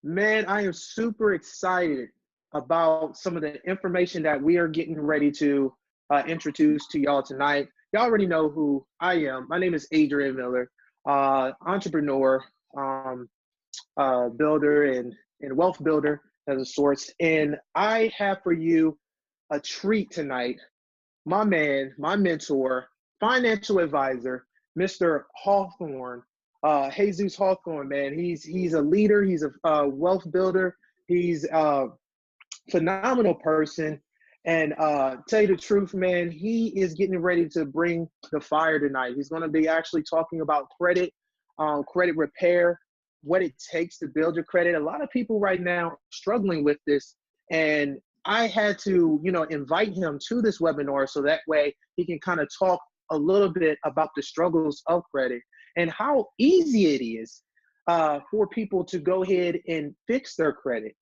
Man, I am super excited about some of the information that we are getting ready to introduce to y'all tonight. Y'all already know who I am. My name is Adrian Miller, entrepreneur, um, builder, and wealth builder as a source. And I have for you a treat tonight. My man, my mentor, financial advisor, Mr. Hawthorne, Jesus Hawthorne, man. He's a leader. He's a wealth builder. He's a phenomenal person. And tell you the truth, man, he is getting ready to bring the fire tonight. He's going to be actually talking about credit, credit repair, what it takes to build your credit. A lot of people right now are struggling with this, and I had to, invite him to this webinar so that way he can kind of talk a little bit about the struggles of credit and how easy it is for people to go ahead and fix their credit.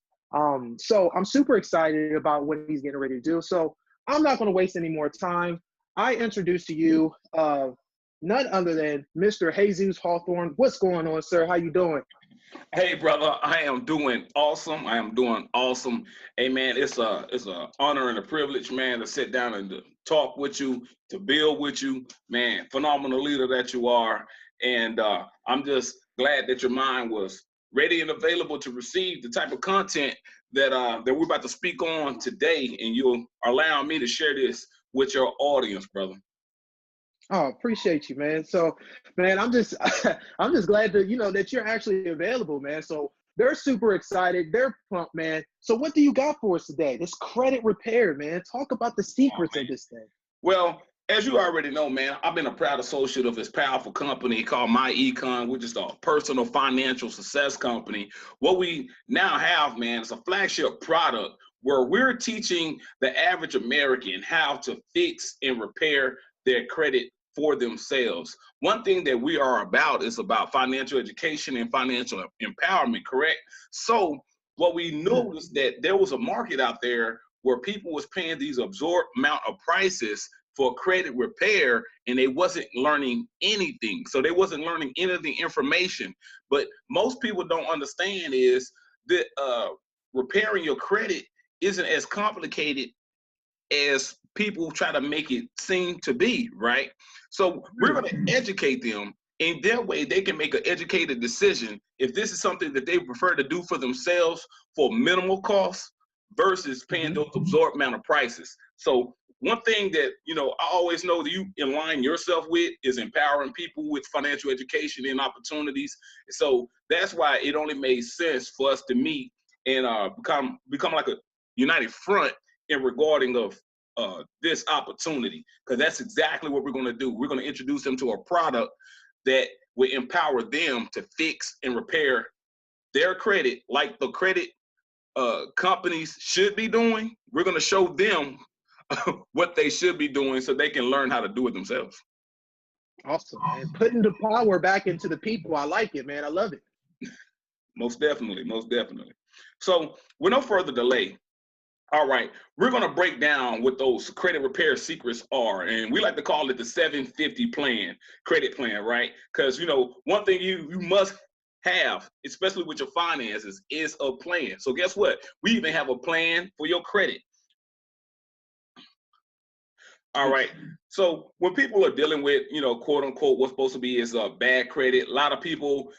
So I'm super excited about what he's getting ready to do. So I'm not going to waste any more time. I introduce to you none other than Mr. Jesus Hawthorne. What's going on, sir? How you doing? Hey, brother, I am doing awesome. I am doing awesome. Hey, man, it's a honor and a privilege, man, to sit down and to talk with you, to build with you, man. Phenomenal leader that you are, and I'm just glad that your mind was ready and available to receive the type of content that that we're about to speak on today, and you'll allow me to share this with your audience, brother. Oh, appreciate you, man. So, man, I'm just I'm just glad that that you're actually available, man. So they're super excited. They're pumped, man. So what do you got for us today? This credit repair, man. Talk about the secrets of this thing. Well, as you already know, man, I've been a proud associate of this powerful company called Iconz, which is a personal financial success company. What we now have, man, is a flagship product where we're teaching the average American how to fix and repair their credit for themselves. One thing that we are about is about financial education and financial empowerment, correct? So what we noticed that there was a market out there where people was paying these absurd amount of prices for credit repair, and they wasn't learning anything. So they wasn't learning any of the information. But most people don't understand is that repairing your credit isn't as complicated as people try to make it seem to be, right? So we're going to educate them in their way. They can make an educated decision if this is something that they prefer to do for themselves for minimal cost versus paying those absorbed amount of prices. So one thing that, I always know that you align yourself with is empowering people with financial education and opportunities. So that's why it only made sense for us to meet and become like a united front in regarding of this opportunity, because that's exactly what we're going to do. We're going to introduce them to a product that will empower them to fix and repair their credit like the credit companies should be doing. We're going to show them what they should be doing so they can learn how to do it themselves. Awesome, man. Putting the power back into the people. I like it, man. I love it. Most definitely, most definitely. So with no further delay, all right, we're going to break down what those credit repair secrets are. And we like to call it the 750 plan, credit plan, right? Because, one thing you must have, especially with your finances, is a plan. So guess what? We even have a plan for your credit. All right. So when people are dealing with, quote unquote, what's supposed to be is bad credit, a lot of people,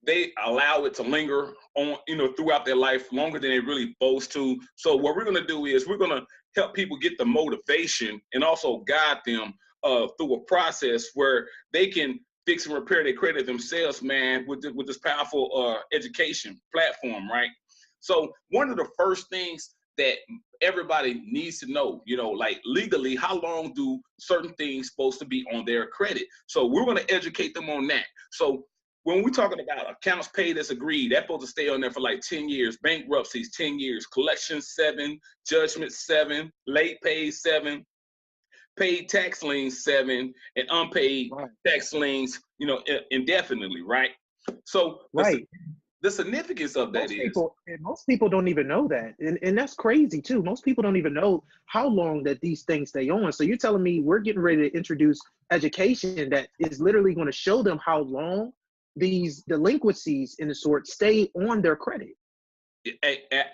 they allow it to linger on, throughout their life longer than they really supposed to. So what we're going to do is we're going to help people get the motivation and also guide them through a process where they can fix and repair their credit themselves, man, with this powerful education platform, right? So one of the first things that everybody needs to know, like legally, how long do certain things supposed to be on their credit? So we're going to educate them on that. So when we're talking about accounts paid as agreed, that's supposed to stay on there for like 10 years, bankruptcies, 10 years, collections, 7, judgments, 7, late pays, 7, paid tax liens, 7, and unpaid tax liens, indefinitely, right? So the significance of that most people don't even know that. And that's crazy too. Most people don't even know how long that these things stay on. So you're telling me we're getting ready to introduce education that is literally going to show them how long these delinquencies in the sort stay on their credit.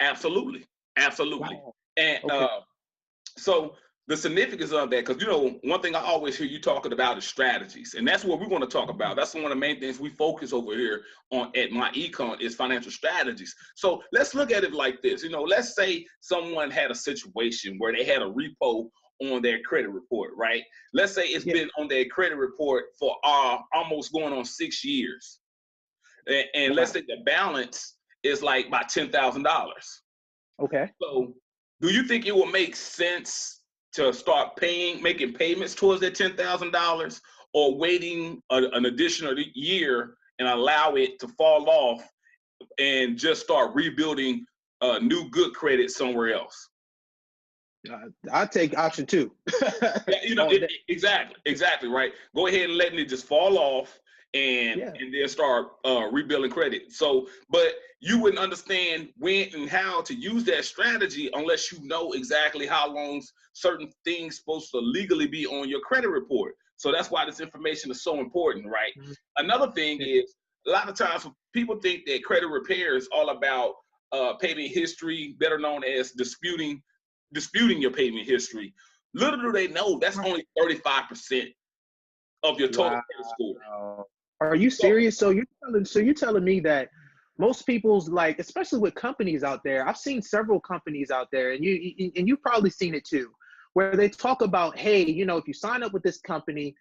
Absolutely, absolutely. Wow. And Okay. so the significance of that, because one thing I always hear you talking about is strategies, and that's what we want to talk about. That's one of the main things we focus over here on at my Iconz is financial strategies. So let's look at it like this. Let's say someone had a situation where they had a repo on their credit report, right? Let's say it's been on their credit report for almost going on 6 years, and let's say the balance is like about $10,000. Okay. So do you think it will make sense to start making payments towards that $10,000, or waiting an additional year and allow it to fall off and just start rebuilding new good credit somewhere else? I take option 2. Yeah, exactly, right. Go ahead and letting it just fall off and then start rebuilding credit. So, but you wouldn't understand when and how to use that strategy unless you know exactly how long certain things supposed to legally be on your credit report. So that's why this information is so important, right? Mm-hmm. Another thing is, a lot of times people think that credit repair is all about payment history, better known as disputing your payment history. Little do they know that's only 35% of your total credit score. Are you serious? So you're telling me that most people's, like, especially with companies out there, I've seen several companies out there, and you've probably seen it too, where they talk about, hey, if you sign up with this company,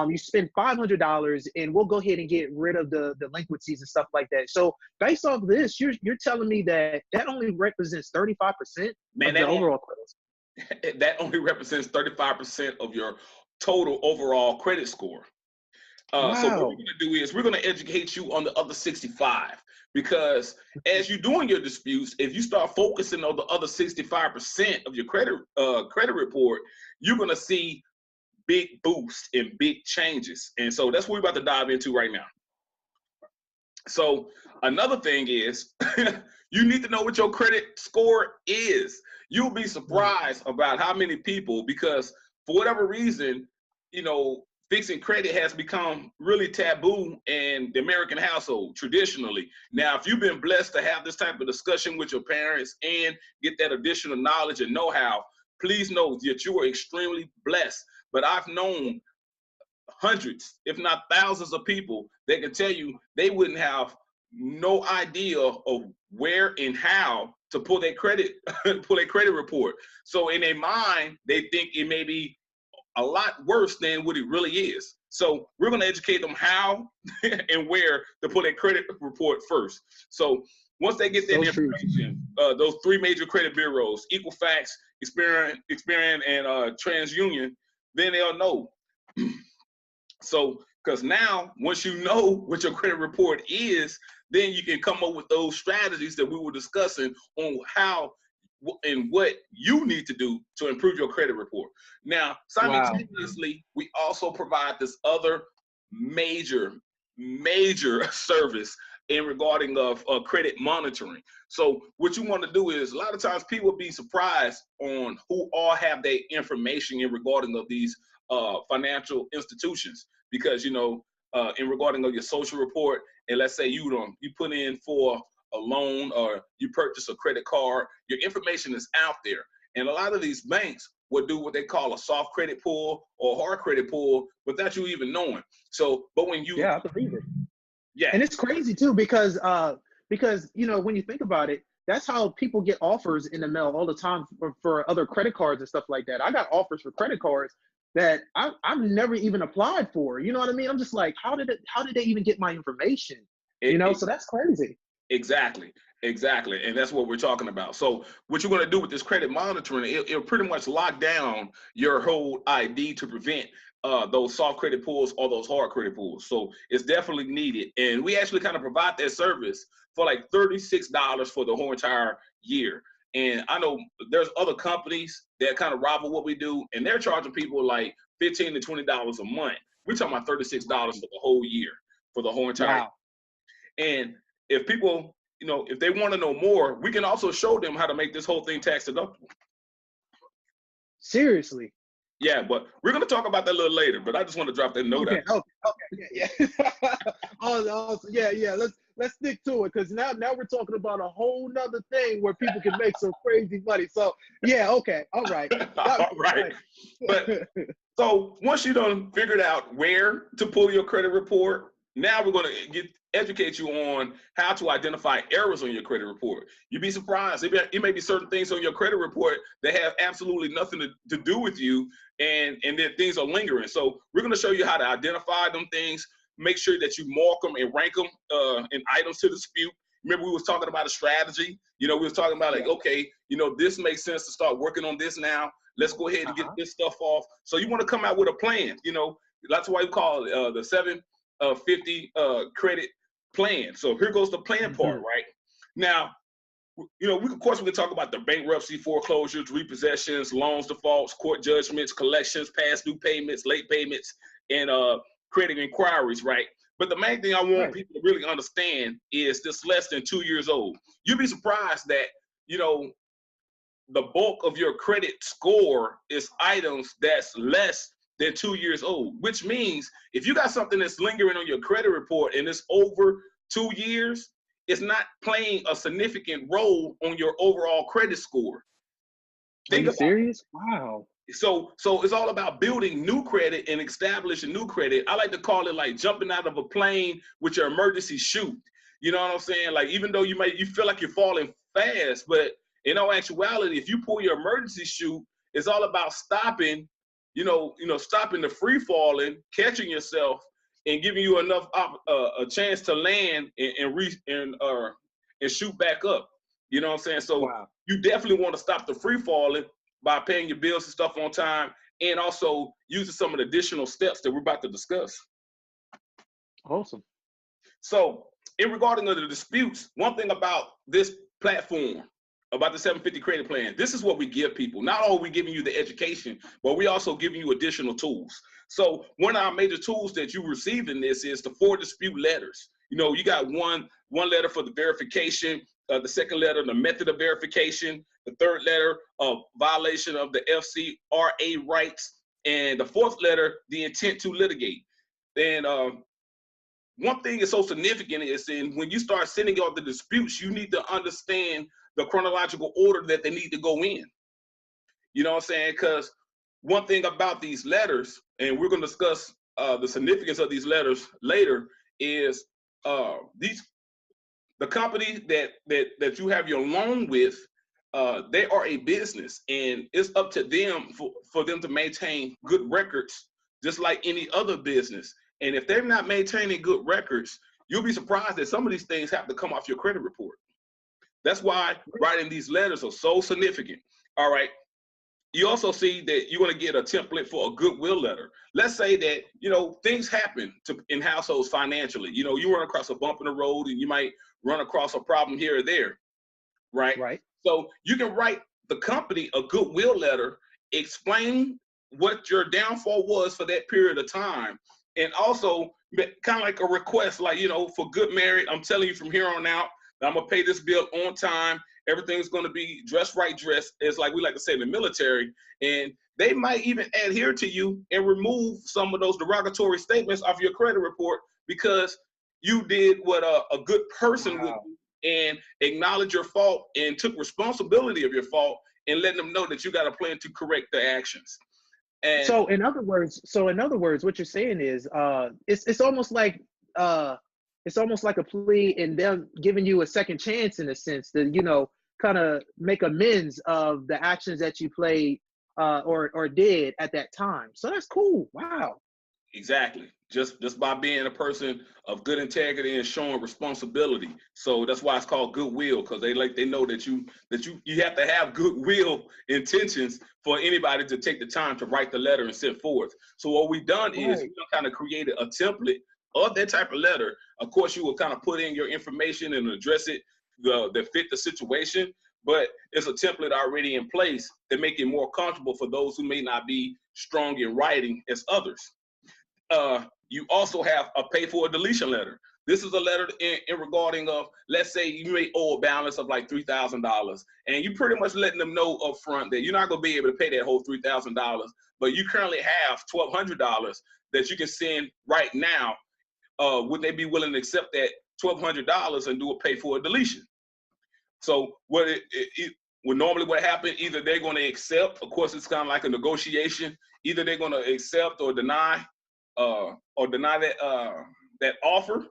you spend $500 and we'll go ahead and get rid of the delinquencies and stuff like that. So based off this, you're telling me that only represents 35% of the overall credit. That only represents 35% of your total overall credit score. So what we're going to do is we're going to educate you on the other 65, because as you're doing your disputes, if you start focusing on the other 65% of your credit report, you're going to see big boosts and big changes. And so that's what we're about to dive into right now. So another thing is you need to know what your credit score is. You'll be surprised about how many people, because for whatever reason, fixing credit has become really taboo in the American household traditionally. Now, if you've been blessed to have this type of discussion with your parents and get that additional knowledge and know-how, please know that you are extremely blessed. But I've known hundreds, if not thousands of people that can tell you they wouldn't have no idea of where and how to pull their credit report. So in their mind, they think it may be a lot worse than what it really is. So we're going to educate them how and where to pull their credit report first. So once they get that information, those 3 major credit bureaus, Equifax, Experian, and TransUnion, then they'll know. So, because now, once you know what your credit report is, then you can come up with those strategies that we were discussing on how and what you need to do to improve your credit report. Now, simultaneously, we also provide this other major service in regarding of credit monitoring. So what you want to do is, a lot of times people be surprised on who all have their information in regarding of these financial institutions, because in regarding of your social report, and let's say you put in for a loan or you purchase a credit card, your information is out there. And a lot of these banks will do what they call a soft credit pull or hard credit pull without you even knowing. So, but when you I believe it. Yeah, and it's crazy too, because when you think about it, that's how people get offers in the mail all the time for other credit cards and stuff like that. I got offers for credit cards that I've never even applied for. You know what I mean? I'm just like, how did they even get my information? So that's crazy. Exactly. And that's what we're talking about. So what you're going to do with this credit monitoring, it'll pretty much lock down your whole ID to prevent those soft credit pulls or those hard credit pulls. So it's definitely needed. And we actually kind of provide that service for like $36 for the whole entire year. And I know there's other companies that kind of rival what we do, and they're charging people like $15 to $20 a month. We're talking about $36 for the whole year, for the whole entire year. And if people, if they want to know more, we can also show them how to make this whole thing tax deductible. Seriously? Yeah, but we're going to talk about that a little later. But I just want to drop that note Okay, out. okay, yeah. Yeah. Let's stick to it, because now we're talking about a whole nother thing where people can make some crazy money. So yeah, okay, all right. All right. But so once you done figured out where to pull your credit report, now we're going to educate you on how to identify errors on your credit report. You'd be surprised. It may be certain things on your credit report that have absolutely nothing to do with you, and then things are lingering. So we're going to show you how to identify them things, make sure that you mark them and rank them in items to dispute. Remember, we was talking about a strategy. We was talking about like, okay, this makes sense to start working on this now. Let's go ahead and get this stuff off. So you want to come out with a plan. That's why we call it the 750 credit plan. So here goes the plan part, right? Now, of course, we can talk about the bankruptcy, foreclosures, repossessions, loans defaults, court judgments, collections, past due payments, late payments, and credit inquiries, right? But the main thing I want people to really understand is this less than 2 years old. You'd be surprised that, the bulk of your credit score is items that's less than 2 years old, which means if you got something that's lingering on your credit report and it's over 2 years, it's not playing a significant role on your overall credit score. Are you serious? Wow. So it's all about building new credit and establishing new credit. I like to call it like jumping out of a plane with your emergency chute. You know what I'm saying? Like, even though you feel like you're falling fast, but in all actuality, if you pull your emergency chute, it's all about stopping, stopping the free falling, catching yourself, and giving you enough a chance to land and shoot back up. You know what I'm saying? So you definitely want to stop the free falling by paying your bills and stuff on time, and also using some of the additional steps that we're about to discuss. Awesome. So in regarding to the disputes, one thing about this platform, about the 750 credit plan, this is what we give people. Not only are we giving you the education, but we also giving you additional tools. So one of our major tools that you receive in this is the 4 dispute letters. You got one letter for the verification, the second letter, the method of verification, the third letter of violation of the FCRA rights, and the fourth letter, the intent to litigate. And one thing is so significant is when you start sending out the disputes, you need to understand the chronological order that they need to go in. You know what I'm saying? Because one thing about these letters, and we're going to discuss the significance of these letters later, is the company that you have your loan with, they are a business, and it's up to them for them to maintain good records, just like any other business. And if they're not maintaining good records, you'll be surprised that some of these things have to come off your credit report. That's why writing these letters are so significant. All right. You also see that you're going to get a template for a goodwill letter. Let's say that, things happen in households financially. You run across a bump in the road, and you might run across a problem here or there, right? Right. So you can write the company a goodwill letter, explain what your downfall was for that period of time, and also kind of like a request, like, for good merit, I'm telling you from here on out, I'm going to pay this bill on time. Everything's going to be dressed right, it's like we like to say in the military. And they might even adhere to you and remove some of those derogatory statements off your credit report because you did what a good person would do and acknowledge your fault and took responsibility of your fault and letting them know that you got a plan to correct the actions. And so in other words, what you're saying is it's almost like a plea and them giving you a second chance, in a sense, to kind of make amends of the actions that you played or did at that time. So that's cool. Wow. Exactly. Just by being a person of good integrity and showing responsibility. So that's why it's called goodwill, because they know that you have to have goodwill intentions for anybody to take the time to write the letter and send forth. So what we've done is we kind of created a template of that type of letter. Of course, you will kind of put in your information and address it that fit the situation, but it's a template already in place to make it more comfortable for those who may not be strong in writing as others. You also have a pay for a deletion letter. this is a letter in regarding of, let's say you may owe a balance of like $3,000, and you pretty much letting them know up front that you're not going to be able to pay that whole $3,000, but you currently have $1,200 that you can send right now. Would they be willing to accept that $1,200 and do a pay for a deletion? So normally what happens, either they're going to accept, of course it's kind of like a negotiation, either they're going to accept or deny that offer.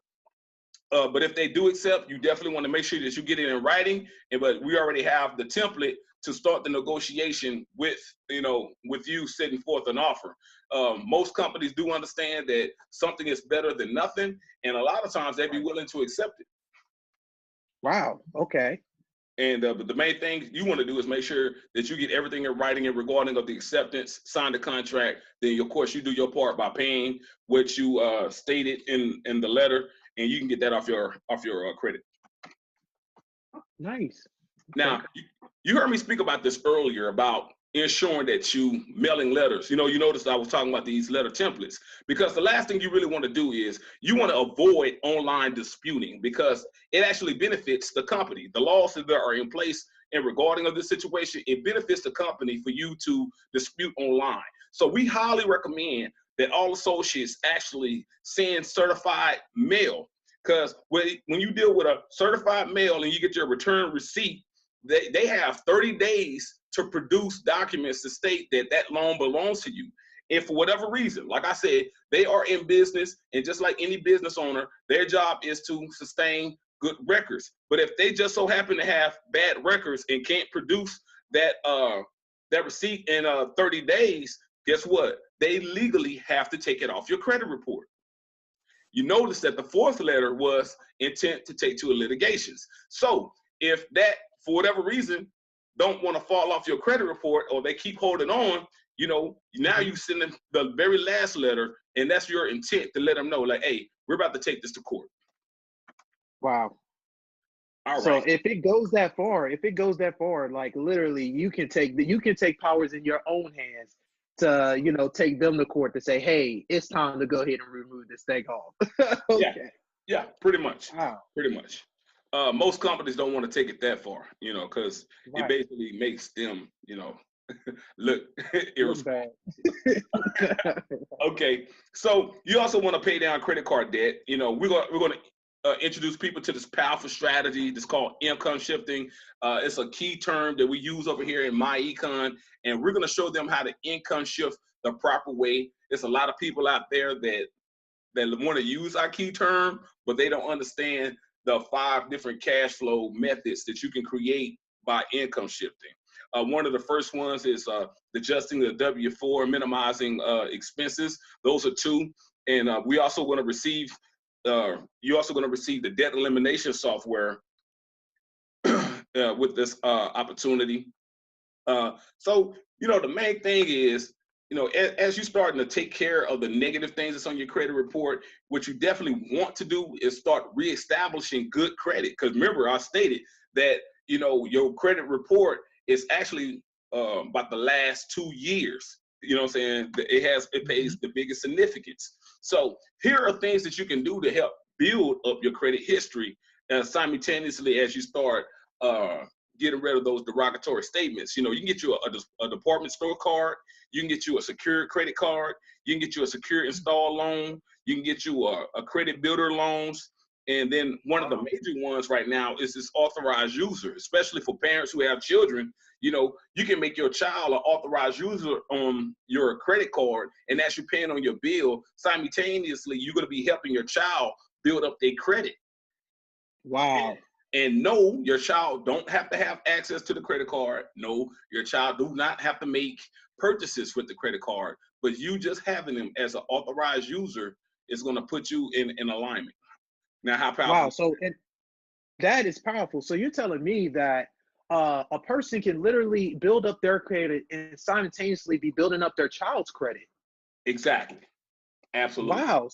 But if they do accept, you definitely want to make sure that you get it in writing. But we already have the template to start the negotiation with you setting forth an offer. Most companies do understand that something is better than nothing, and a lot of times they'd be willing to accept it. Wow. Okay. And but the main thing you want to do is make sure that you get everything in writing and regarding of the acceptance, sign the contract. Then of course you do your part by paying what you stated in the letter, and you can get that off your credit. Nice. Now, you heard me speak about this earlier about ensuring that you mailing letters. You noticed I was talking about these letter templates, because the last thing you really want to do is you want to avoid online disputing, because it actually benefits the company. The laws that are in place in regarding of this situation, it benefits the company for you to dispute online. So we highly recommend that all associates actually send certified mail, because when you deal with a certified mail and you get your return receipt, they have 30 days to produce documents to state that that loan belongs to you. And for whatever reason, like I said, they are in business, and just like any business owner, their job is to sustain good records. But if they just so happen to have bad records and can't produce that receipt in 30 days, guess what? They legally have to take it off your credit report. You notice that the fourth letter was intent to take to a litigations. So if that, for whatever reason, don't want to fall off your credit report, or they keep holding on, now you send them the very last letter, and that's your intent to let them know, like, hey, we're about to take this to court. Wow. All so right. if it goes that far, like literally you can take powers in your own hands to, take them to court to say, hey, it's time to go ahead and remove this thing off. Okay. Yeah, pretty much. Wow. Pretty much. Most companies don't want to take it that far, because it basically makes them, look irresponsible. Okay, so you also want to pay down credit card debt. We're going to introduce people to this powerful strategy that's called income shifting. It's a key term that we use over here in my Econ, and we're going to show them how to income shift the proper way. There's a lot of people out there that want to use our key term, but they don't understand the 5 different cash flow methods that you can create by income shifting. One of the first ones is adjusting the W-4, minimizing expenses. Those are 2. And we also going to receive, you're also going to receive the debt elimination software with this opportunity. So, the main thing is, as you're starting to take care of the negative things that's on your credit report, what you definitely want to do is start reestablishing good credit. Because remember, I stated that, your credit report is actually about the last 2 years. You know what I'm saying? It pays the biggest significance. So here are things that you can do to help build up your credit history simultaneously as you start getting rid of those derogatory statements. You can get you a department store card. You can get you a secured credit card. You can get you a secure install loan. You can get you a credit builder loans. And then one of the major ones right now is this authorized user, especially for parents who have children. You can make your child an authorized user on your credit card, and as you're paying on your bill, simultaneously, you're going to be helping your child build up their credit. Wow. And no, your child don't have to have access to the credit card. No, your child do not have to make purchases with the credit card, but you just having them as an authorized user is going to put you in alignment. Now, how powerful? Wow. So that is powerful. So you're telling me that a person can literally build up their credit and simultaneously be building up their child's credit. Exactly. Absolutely. Wow.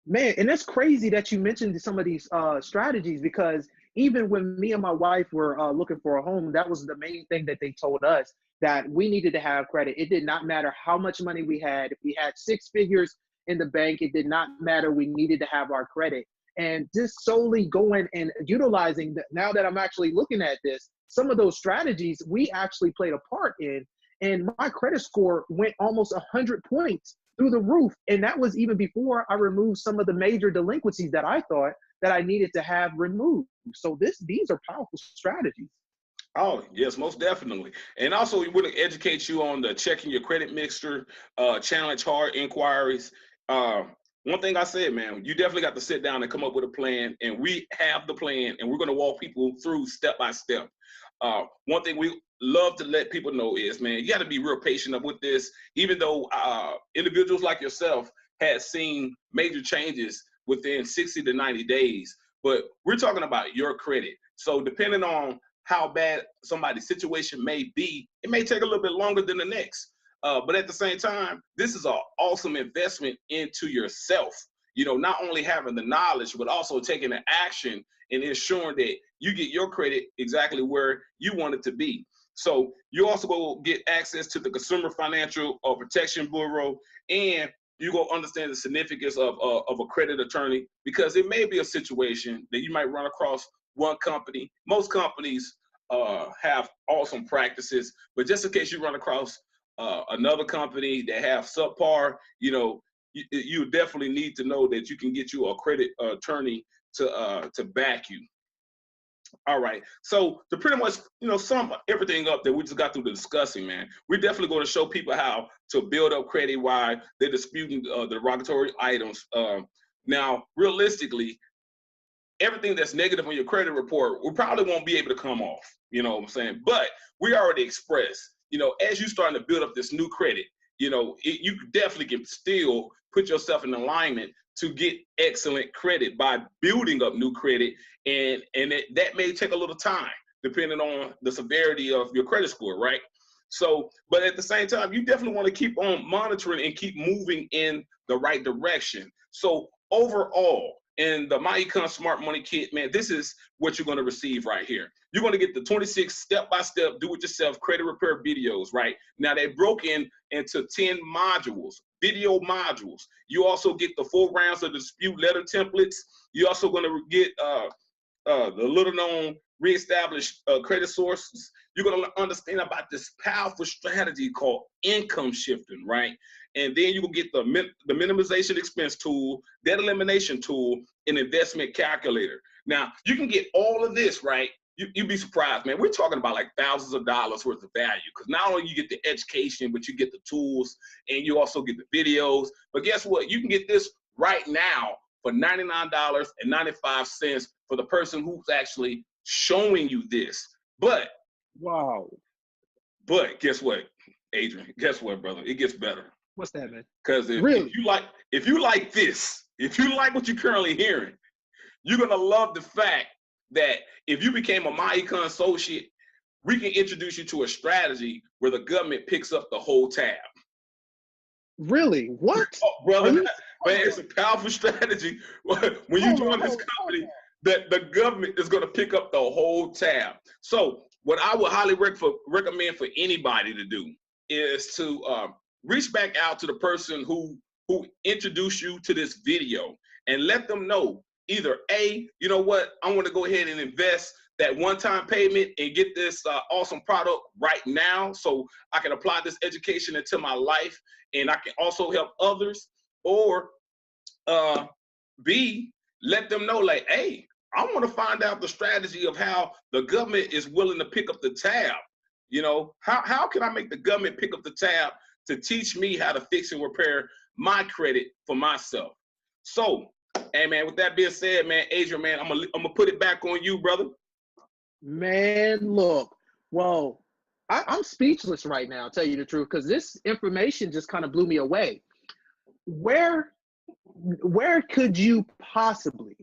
Man, and it's crazy that you mentioned some of these strategies, because even when me and my wife were looking for a home, that was the main thing that they told us, that we needed to have credit. It did not matter how much money we had. If we had 6 figures in the bank, it did not matter. We needed to have our credit. and just solely going and utilizing now that I'm actually looking at this, some of those strategies we actually played a part in. And my credit score went almost 100 points through the roof. And that was even before I removed some of the major delinquencies that I thought that I needed to have removed. So these are powerful strategies. Oh, yes, most definitely. And also, we would educate you on the checking your credit mixture, challenge hard inquiries. One thing I said, man, you definitely got to sit down and come up with a plan. And we have the plan, and we're going to walk people through step by step. One thing we love to let people know is, man, you got to be real patient with this, even though individuals like yourself had seen major changes within 60 to 90 days. But we're talking about your credit. So depending on how bad somebody's situation may be, it may take a little bit longer than the next. But at the same time, this is an awesome investment into yourself. You know, not only having the knowledge, but also taking the action and ensuring that you get your credit exactly where you want it to be. So you also go get access to the Consumer Financial Protection Bureau, and you go understand the significance of a credit attorney, because it may be a situation that you might run across one company. Most companies have awesome practices, but just in case you run across another company that have subpar, you know, you definitely need to know that you can get you a credit attorney to back you. All right. So to pretty much, you know, sum everything up that we just got through the discussing, man, we're definitely going to show people how to build up credit while they're disputing the derogatory items. Now, realistically, everything that's negative on your credit report, we probably won't be able to come off, you know what I'm saying? But we already expressed, you know, as you're starting to build up this new credit, you know, you definitely can still put yourself in alignment to get excellent credit by building up new credit. And that may take a little time depending on the severity of your credit score, right? So, but at the same time, you definitely want to keep on monitoring and keep moving in the right direction. So overall, in the My Iconz Smart Money Kit, man, this is what you're going to receive right here. You're going to get the 26 step-by-step do-it-yourself credit repair videos, right? Now, they're broken into 10 modules, video modules. You also get the 4 rounds of dispute letter templates. You're also going to get the little-known reestablished credit sources. You're going to understand about this powerful strategy called income shifting, right? And then you will get the minimization expense tool, debt elimination tool, and investment calculator. Now, you can get all of this, right? You'd be surprised, man. We're talking about like thousands of dollars worth of value, because not only you get the education, but you get the tools, and you also get the videos. But guess what? You can get this right now for $99.95 for the person who's actually showing you this. But Wow. But guess what, Adrian? Guess what, brother? It gets better. What's that, man? Because if you like this, if you like what you're currently hearing, you're gonna love the fact that if you became a My Iconz associate, we can introduce you to a strategy where the government picks up the whole tab. Really? What? Oh, brother, man, it's a powerful strategy. When you join this company, that the government is going to pick up the whole tab. So what I would highly recommend for anybody to do is to reach back out to the person who introduced you to this video and let them know either A, you know what, I want to go ahead and invest that one-time payment and get this awesome product right now so I can apply this education into my life and I can also help others. Or B, let them know like, hey, I want to find out the strategy of how the government is willing to pick up the tab. You know, how can I make the government pick up the tab to teach me how to fix and repair my credit for myself? So, hey man, with that being said, man, Adrian, man, I'm gonna put it back on you, brother. Man, look, well, I'm speechless right now, I'll tell you the truth, because this information just kind of blew me away. Where could you possibly,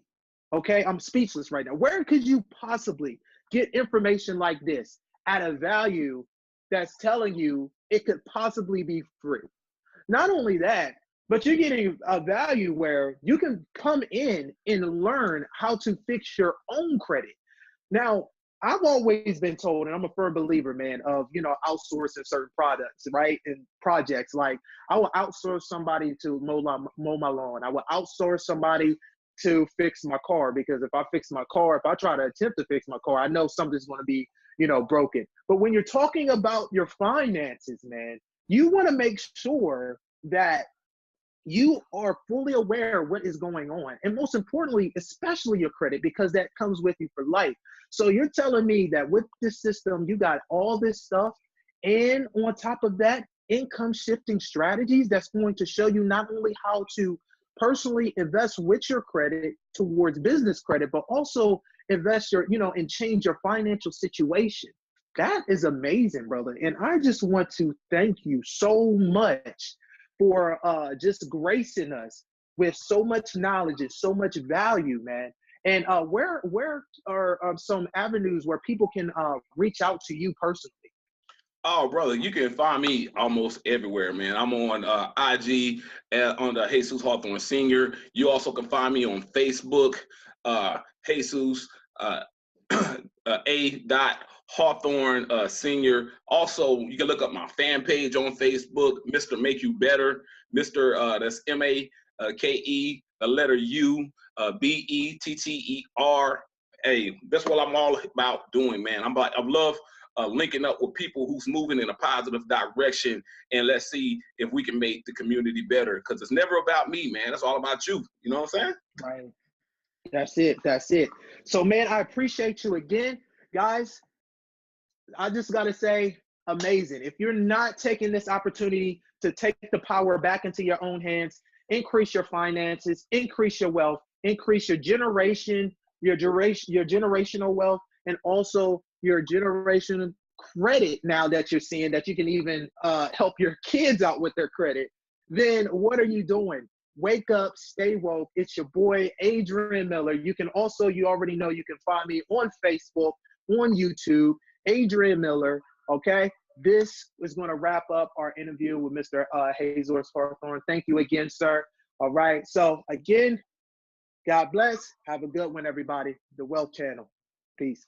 okay, I'm speechless right now. Where could you possibly get information like this at a value that's telling you it could possibly be free? Not only that, but you're getting a value where you can come in and learn how to fix your own credit. Now, I've always been told, and I'm a firm believer, man, of, you know, outsourcing certain products, right? And projects. Like, I will outsource somebody to mow my lawn. I will outsource somebody to fix my car, because if I fix my car, if I try to attempt to fix my car, I know something's going to be, broken. But when you're talking about your finances, man, you want to make sure that you are fully aware of what is going on. And most importantly, especially your credit, because that comes with you for life. So you're telling me that with this system, you got all this stuff, and on top of that, income shifting strategies that's going to show you not only how to personally invest with your credit towards business credit, but also invest and change your financial situation. That is amazing, brother. And I just want to thank you so much for just gracing us with so much knowledge and so much value, man. And where are some avenues where people can reach out to you personally? Oh, brother, you can find me almost everywhere, man. I'm on IG under Jesus Hawthorne Sr. You also can find me on Facebook, Jesus A. Hawthorne Senior. Also, you can look up my fan page on Facebook, Mr. Make You Better. Mr. That's M-A-K-E, the letter U, B-E-T-T-E-R-A. That's what I'm all about doing, man. I love linking up with people who's moving in a positive direction, and let's see if we can make the community better, because it's never about me, man. It's all about you. You know what I'm saying? Right. That's it. That's it. So, man, I appreciate you again. Guys, I just got to say, amazing. If you're not taking this opportunity to take the power back into your own hands, increase your finances, increase your wealth, increase your generational wealth, and also your generation credit, now that you're seeing that you can even help your kids out with their credit, then what are you doing? Wake up, stay woke. It's your boy, Adrian Miller. You already know you can find me on Facebook, on YouTube, Adrian Miller, okay? This is going to wrap up our interview with Mr. Jesus Hawthorne. Thank you again, sir. All right. So again, God bless. Have a good one, everybody. The Wealth Channel. Peace.